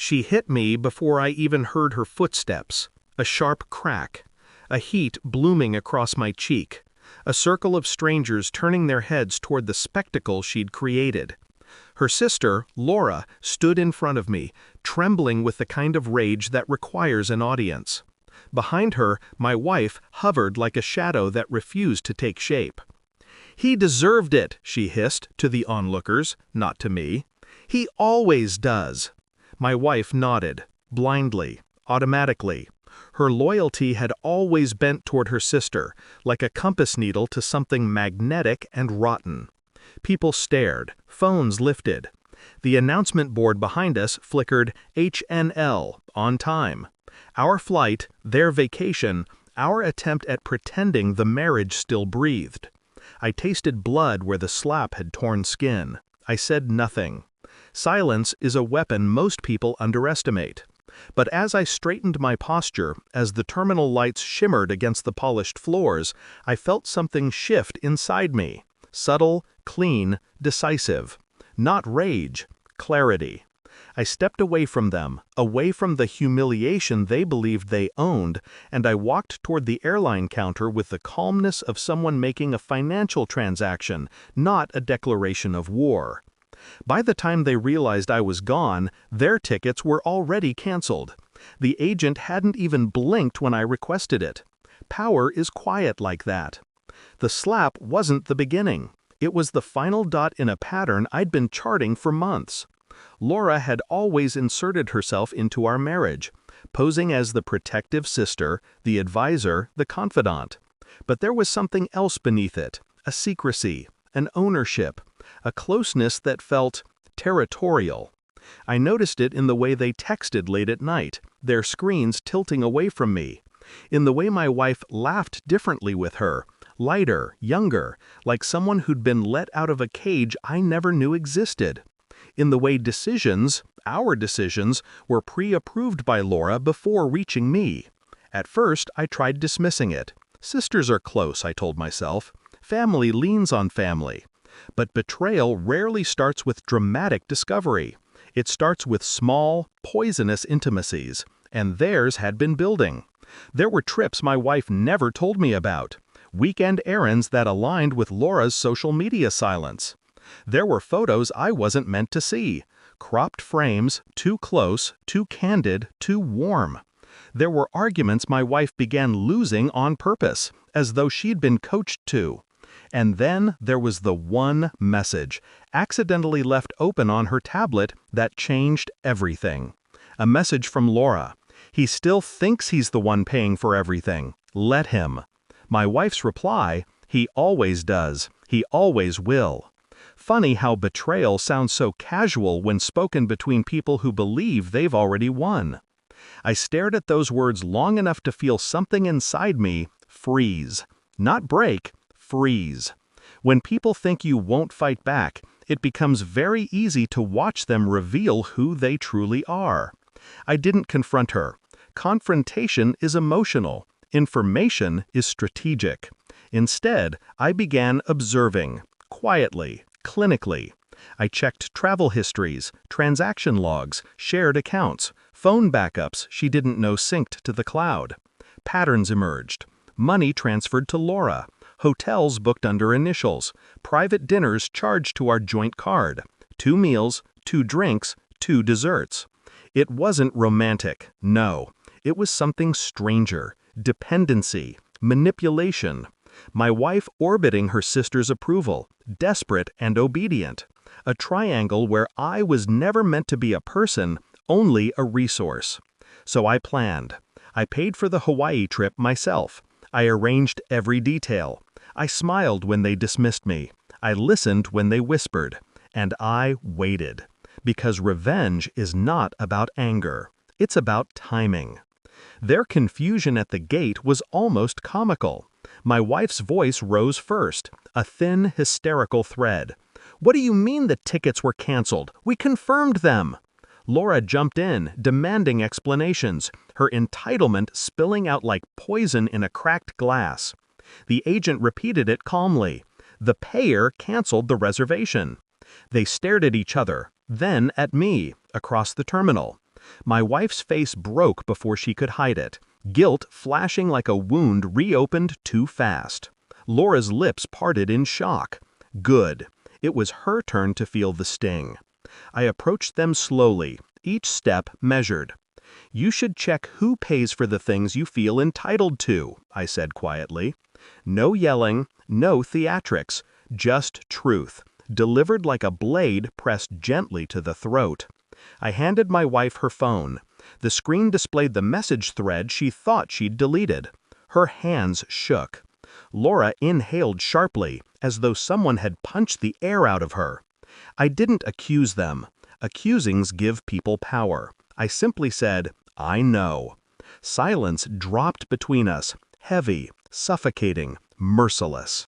She hit me before I even heard her footsteps. A sharp crack. A heat blooming across my cheek. A circle of strangers turning their heads toward the spectacle she'd created. Her sister, Laura, stood in front of me, trembling with the kind of rage that requires an audience. Behind her, my wife hovered like a shadow that refused to take shape. "He deserved it," she hissed to the onlookers, not to me. "He always does." My wife nodded, blindly, automatically. Her loyalty had always bent toward her sister, like a compass needle to something magnetic and rotten. People stared, phones lifted. The announcement board behind us flickered HNL, on time. Our flight, their vacation, our attempt at pretending the marriage still breathed. I tasted blood where the slap had torn skin. I said nothing. Silence is a weapon most people underestimate. But as I straightened my posture, as the terminal lights shimmered against the polished floors, I felt something shift inside me. Subtle, clean, decisive. Not rage, clarity. I stepped away from them, away from the humiliation they believed they owned, and I walked toward the airline counter with the calmness of someone making a financial transaction, not a declaration of war. By the time they realized I was gone, their tickets were already canceled. The agent hadn't even blinked when I requested it. Power is quiet like that. The slap wasn't the beginning. It was the final dot in a pattern I'd been charting for months. Laura had always inserted herself into our marriage, posing as the protective sister, the advisor, the confidant. But there was something else beneath it, a secrecy, an ownership, a closeness that felt territorial. I noticed it in the way they texted late at night, their screens tilting away from me, in the way my wife laughed differently with her, lighter, younger, like someone who'd been let out of a cage I never knew existed, in the way decisions, our decisions, were pre-approved by Laura before reaching me. At first, I tried dismissing it. Sisters are close, I told myself. Family leans on family. But betrayal rarely starts with dramatic discovery. It starts with small, poisonous intimacies, and theirs had been building. There were trips my wife never told me about, weekend errands that aligned with Laura's social media silence. There were photos I wasn't meant to see, cropped frames, too close, too candid, too warm. There were arguments my wife began losing on purpose, as though she'd been coached to. And then there was the one message, accidentally left open on her tablet, that changed everything. A message from Laura. "He still thinks he's the one paying for everything. Let him." My wife's reply, "He always does. He always will." Funny how betrayal sounds so casual when spoken between people who believe they've already won. I stared at those words long enough to feel something inside me freeze. Not break, freeze. When people think you won't fight back, it becomes very easy to watch them reveal who they truly are. I didn't confront her. Confrontation is emotional. Information is strategic. Instead, I began observing, quietly, clinically. I checked travel histories, transaction logs, shared accounts, phone backups she didn't know synced to the cloud. Patterns emerged. Money transferred to Laura. Hotels booked under initials. Private dinners charged to our joint card. 2 meals, 2 drinks, 2 desserts. It wasn't romantic, no. It was something stranger. Dependency. Manipulation. My wife orbiting her sister's approval, desperate and obedient. A triangle where I was never meant to be a person, only a resource. So I planned. I paid for the Hawaii trip myself. I arranged every detail. I smiled when they dismissed me. I listened when they whispered. And I waited. Because revenge is not about anger. It's about timing. Their confusion at the gate was almost comical. My wife's voice rose first, a thin, hysterical thread. "What do you mean the tickets were canceled? We confirmed them!" Laura jumped in, demanding explanations, her entitlement spilling out like poison in a cracked glass. The agent repeated it calmly. The payer canceled the reservation. They stared at each other, then at me, across the terminal. My wife's face broke before she could hide it, guilt flashing like a wound reopened too fast. Laura's lips parted in shock. Good. It was her turn to feel the sting. I approached them slowly, each step measured. "You should check who pays for the things you feel entitled to," I said quietly. No yelling, no theatrics, just truth, delivered like a blade pressed gently to the throat. I handed my wife her phone. The screen displayed the message thread she thought she'd deleted. Her hands shook. Laura inhaled sharply, as though someone had punched the air out of her. I didn't accuse them. Accusings give people power. I simply said, "I know." Silence dropped between us, heavy, suffocating, merciless.